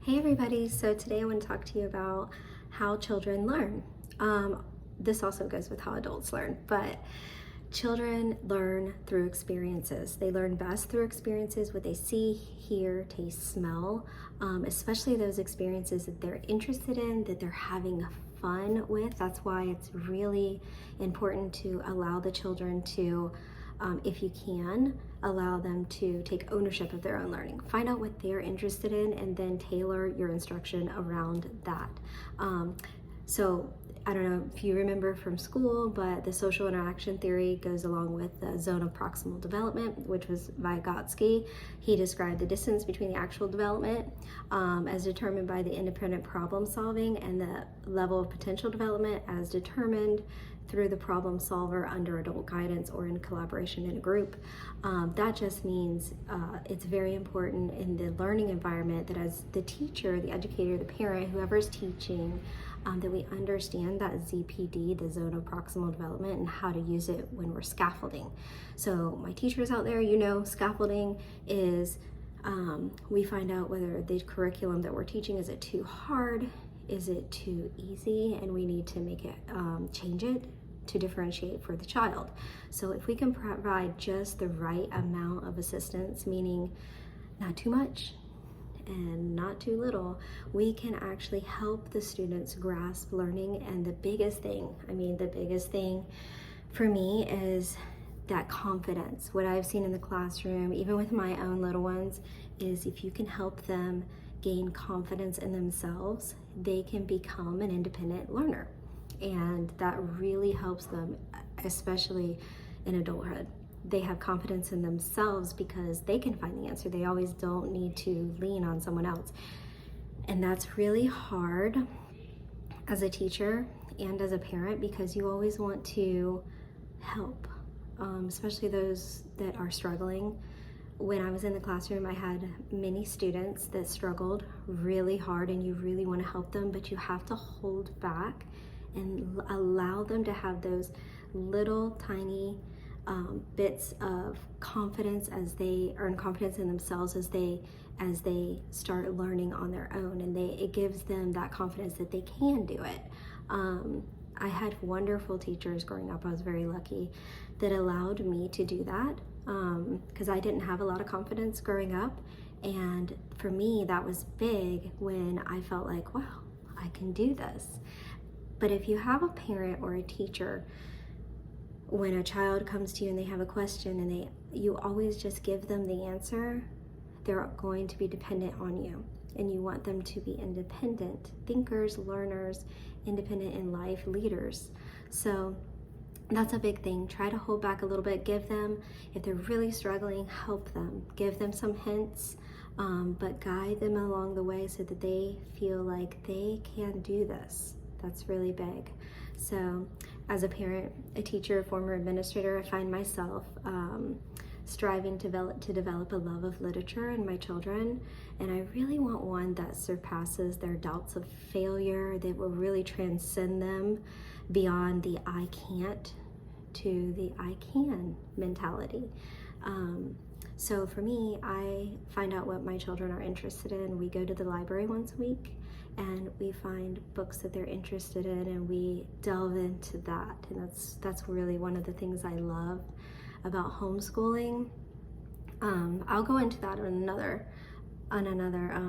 Hey everybody, so today I want to talk to you about how children learn. This also goes with how adults learn, but children learn through experiences. They learn best through experiences, what they see, hear, taste, smell, especially those experiences that they're interested in, that they're having fun with. That's why it's really important to allow the children to, if you can, allow them to take ownership of their own learning. Find out what they're interested in and then tailor your instruction around that. So I don't know if you remember from school, but the social interaction theory goes along with the zone of proximal development, which was Vygotsky. He described the distance between the actual development as determined by the independent problem solving and the level of potential development as determined through the problem solver under adult guidance or in collaboration in a group. That just means it's very important in the learning environment that as the teacher, the educator, the parent, whoever's teaching, that we understand that ZPD, the zone of proximal development, and how to use it when we're scaffolding. So my teachers out there, you know, scaffolding is we find out whether the curriculum that we're teaching, is it too hard? Is it too easy? And we need to make it, change it to differentiate for the child. So if we can provide just the right amount of assistance, meaning not too much and not too little, we can actually help the students grasp learning. And the biggest thing for me is that confidence. What I've seen in the classroom, even with my own little ones, is if you can help them gain confidence in themselves, they can become an independent learner. And that really helps them, especially in adulthood. They have confidence in themselves because they can find the answer. They always don't need to lean on someone else. And that's really hard as a teacher and as a parent because you always want to help, especially those that are struggling. When I was in the classroom, I had many students that struggled really hard and you really want to help them, but you have to hold back and allow them to have those little tiny bits of confidence as they earn confidence in themselves as they start learning on their own, and it gives them that confidence that they can do it. I had wonderful teachers growing up. I was very lucky that allowed me to do that because I didn't have a lot of confidence growing up, and for me that was big when I felt like, wow, I can do this. But if you have a parent or a teacher, when a child comes to you and they have a question and you always just give them the answer, they're going to be dependent on you. And you want them to be independent thinkers, learners, independent in life, leaders. So that's a big thing. Try to hold back a little bit. Give them, if they're really struggling, help them. Give them some hints, but guide them along the way so that they feel like they can do this. That's really big. So as a parent, a teacher, a former administrator, I find myself striving to develop a love of literature in my children. And I really want one that surpasses their doubts of failure, that will really transcend them beyond the I can't to the I can mentality. So for me, I find out what my children are interested in. We go to the library once a week and we find books that they're interested in and we delve into that. And that's really one of the things I love about homeschooling. I'll go into that on another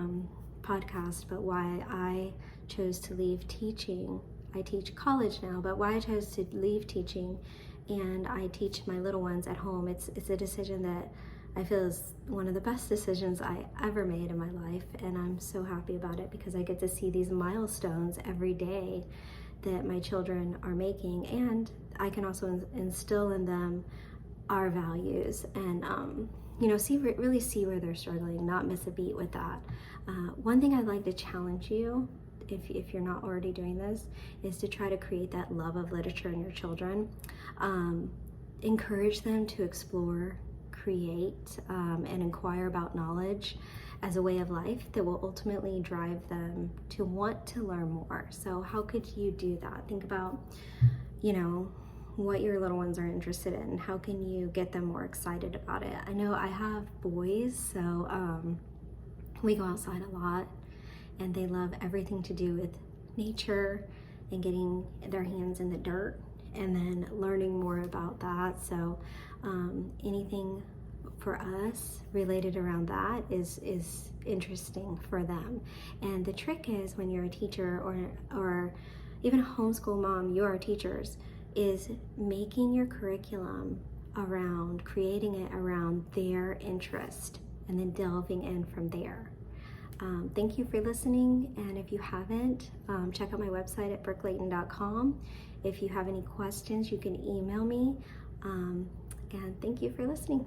podcast, but why I chose to leave teaching. I teach college now, but why I chose to leave teaching and I teach my little ones at home, it's a decision that I feel is one of the best decisions I ever made in my life, and I'm so happy about it because I get to see these milestones every day that my children are making, and I can also instill in them our values and really see where they're struggling, not miss a beat with that. One thing I'd like to challenge you, if you're not already doing this, is to try to create that love of literature in your children. Encourage them to explore, create, and inquire about knowledge as a way of life that will ultimately drive them to want to learn more. So how could you do that? Think about, what your little ones are interested in. How can you get them more excited about it? I know I have boys, so we go outside a lot and they love everything to do with nature and getting their hands in the dirt and then learning more about that. So anything for us related around that is interesting for them. And the trick is, when you're a teacher or even a homeschool mom, you are teachers, is making your curriculum around, creating it around their interest and then delving in from there. Thank you for listening, and if you haven't, check out my website at brooklayton.com. If you have any questions, you can email me, and thank you for listening.